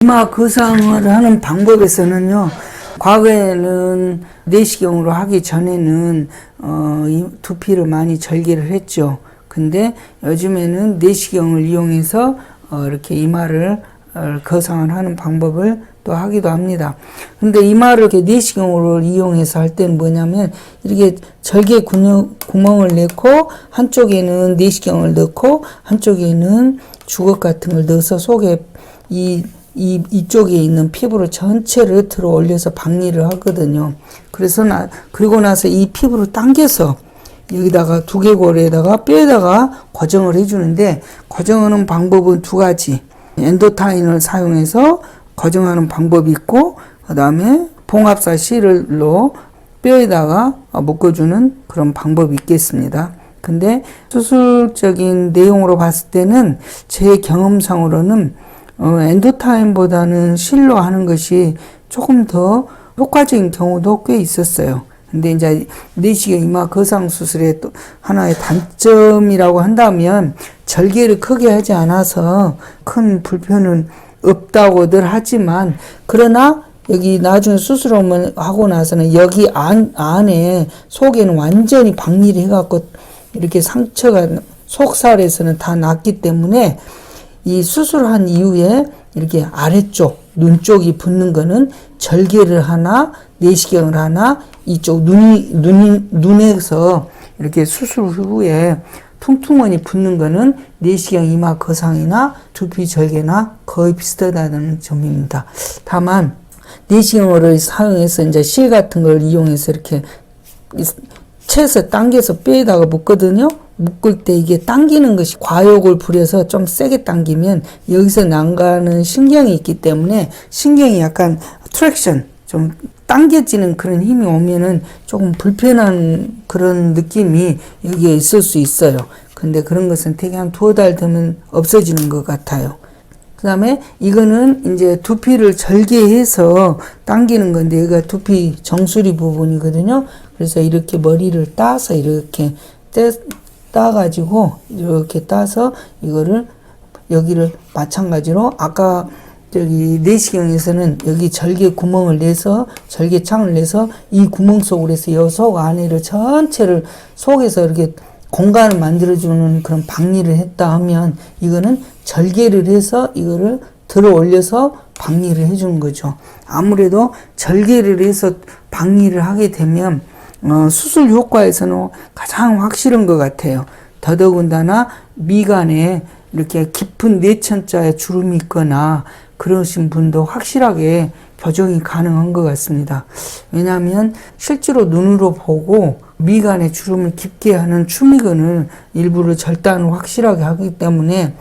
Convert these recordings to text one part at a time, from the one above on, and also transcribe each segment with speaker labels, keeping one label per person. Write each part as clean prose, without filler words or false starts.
Speaker 1: 이마 거상을 하는 방법에서는요, 과거에는 내시경으로 하기 전에는 이 두피를 많이 절개를 했죠. 근데 요즘에는 내시경을 이용해서 이렇게 이마를 거상을 하는 방법을 또 하기도 합니다. 근데 이마를 이렇게 내시경으로 이용해서 할 때는 뭐냐면, 이렇게 절개 구멍을 내고 한쪽에는 내시경을 넣고 한쪽에는 주걱 같은 걸 넣어서 속에 이쪽에 있는 피부를 전체를 들어 올려서 박리를 하거든요. 그래서 그리고 나서 이 피부를 당겨서 여기다가 두개골에다가 뼈에다가 고정을 해주는데, 고정하는 방법은 두 가지. 엔도타인을 사용해서 고정하는 방법이 있고, 그 다음에 봉합사 실로 뼈에다가 묶어주는 그런 방법이 있겠습니다. 근데 수술적인 내용으로 봤을 때는 제 경험상으로는 엔도타인보다는 실로 하는 것이 조금 더 효과적인 경우도 꽤 있었어요. 근데 이제 내시경 이마 거상 수술의 또 하나의 단점이라고 한다면, 절개를 크게 하지 않아서 큰 불편은 없다고들 하지만, 그러나 여기 나중에 수술하고 나서는 여기 안에 속에는 완전히 박리를 해갖고 이렇게 상처가 속살에서는 다 났기 때문에, 이 수술한 이후에 이렇게 아래쪽 눈 쪽이 붓는 거는 절개를 하나 내시경을 하나 이쪽 눈에서 이렇게 수술 후에 퉁퉁하니 붓는 거는 내시경 이마 거상이나 두피 절개나 거의 비슷하다는 점입니다. 다만 내시경을 사용해서 이제 실 같은 걸 이용해서 이렇게 채서 당겨서 뼈에다가 묶거든요. 묶을 때 이게 당기는 것이 과욕을 부려서 좀 세게 당기면 여기서 나가는 신경이 있기 때문에, 신경이 약간 트랙션, 좀 당겨지는 그런 힘이 오면은 조금 불편한 그런 느낌이 여기에 있을 수 있어요. 근데 그런 것은 되게 한 2달 되면 없어지는 것 같아요. 그 다음에 이거는 이제 두피를 절개해서 당기는 건데, 여기가 두피 정수리 부분이거든요. 그래서 이렇게 머리를 따서 이렇게 따가지고 이렇게 따서 이거를 여기를 마찬가지로 아까 저기 내시경에서는 여기 절개 구멍을 내서 절개창을 내서 이 구멍 속으로 해서 이 속 안에를 전체를 속에서 이렇게 공간을 만들어주는 그런 박리를 했다 하면, 이거는 절개를 해서 이거를 들어 올려서 박리를 해주는 거죠. 아무래도 절개를 해서 박리를 하게 되면 수술 효과에서는 가장 확실한 것 같아요. 더더군다나 미간에 이렇게 깊은 내천자의 주름이 있거나 그러신 분도 확실하게 교정이 가능한 것 같습니다. 왜냐하면 실제로 눈으로 보고 미간에 주름을 깊게 하는 추미근을 일부러 절단을 확실하게 하기 때문에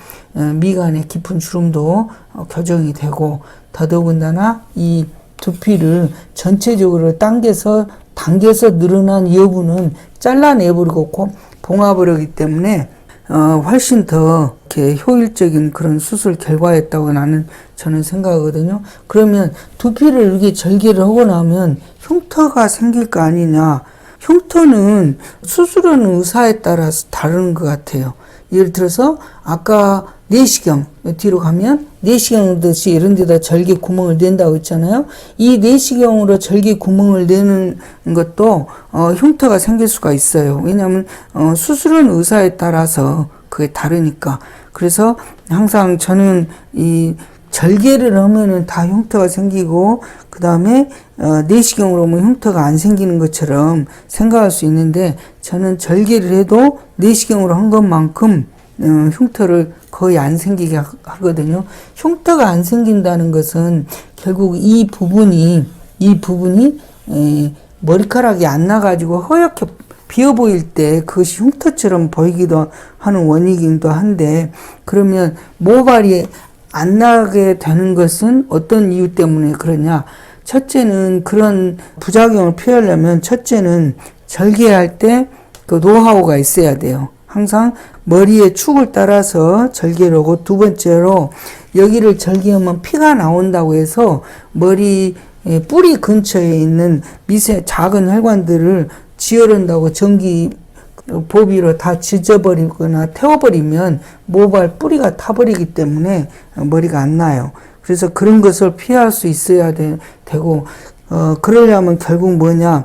Speaker 1: 미간에 깊은 주름도 교정이 되고, 더더군다나 이 두피를 전체적으로 당겨서 늘어난 여부는 잘라내버리고 봉합을 하기 때문에 훨씬 더 이렇게 효율적인 그런 수술 결과였다고 저는 생각하거든요. 그러면 두피를 이렇게 절개를 하고 나면 흉터가 생길 거 아니냐. 흉터는 수술하는 의사에 따라서 다른 것 같아요. 예를 들어서 아까 내시경 뒤로 가면 내시경 듯이 이런 데다 절개 구멍을 낸다고 했잖아요. 이 내시경으로 절개 구멍을 내는 것도 흉터가 생길 수가 있어요. 왜냐하면 수술은 의사에 따라서 그게 다르니까. 그래서 항상 저는 이 절개를 하면은 다 흉터가 생기고, 그 다음에 내시경으로 하면 흉터가 안 생기는 것처럼 생각할 수 있는데, 저는 절개를 해도 내시경으로 한 것만큼 흉터를 거의 안 생기게 하거든요. 흉터가 안 생긴다는 것은 결국 이 부분이 머리카락이 안 나가지고 허옇게 비어 보일 때 그것이 흉터처럼 보이기도 하는 원인이기도 한데, 그러면 모발이 안 나게 되는 것은 어떤 이유 때문에 그러냐? 첫째는 그런 부작용을 피하려면, 첫째는 절개할 때 그 노하우가 있어야 돼요. 항상 머리의 축을 따라서 절개를 하고, 두 번째로 여기를 절개하면 피가 나온다고 해서 머리 뿌리 근처에 있는 작은 혈관들을 지어낸다고 전기 보비로 다 지져버리거나 태워버리면 모발 뿌리가 타버리기 때문에 머리가 안 나요. 그래서 그런 것을 피할 수 있어야 되고, 그러려면 결국 뭐냐,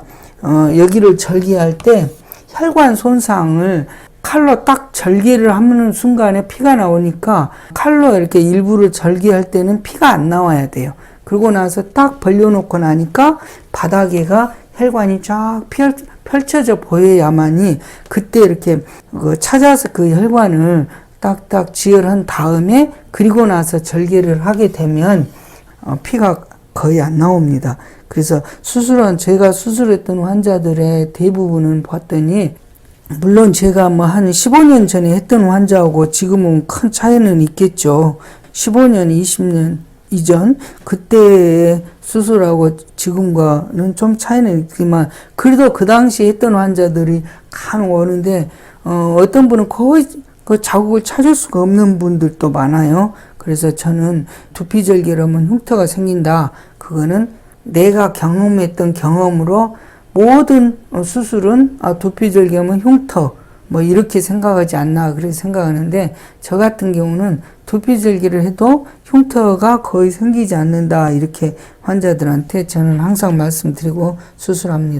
Speaker 1: 여기를 절개할 때 혈관 손상을 칼로 딱 절개를 하는 순간에 피가 나오니까 칼로 이렇게 일부를 절개할 때는 피가 안 나와야 돼요. 그러고 나서 딱 벌려놓고 나니까 바닥에가 혈관이 쫙 펼쳐져 보여야만이 그때 이렇게 찾아서 그 혈관을 딱딱 지혈한 다음에 그리고 나서 절개를 하게 되면 피가 거의 안 나옵니다. 그래서 제가 수술했던 환자들의 대부분은 봤더니 물론 제가 뭐 한 15년 전에 했던 환자하고 지금은 큰 차이는 있겠죠. 15년, 20년 이전 그때의 수술하고 지금과는 좀 차이는 있지만 그래도 그 당시에 했던 환자들이 간혹 오는데 어떤 분은 거의 그 자국을 찾을 수가 없는 분들도 많아요. 그래서 저는 두피절개라면 흉터가 생긴다. 그거는 내가 경험했던 경험으로 모든 수술은 두피절개하면 흉터 뭐 이렇게 생각하지 않나 그렇게 생각하는데 저 같은 경우는 두피절개를 해도 흉터가 거의 생기지 않는다 이렇게 환자들한테 저는 항상 말씀드리고 수술합니다.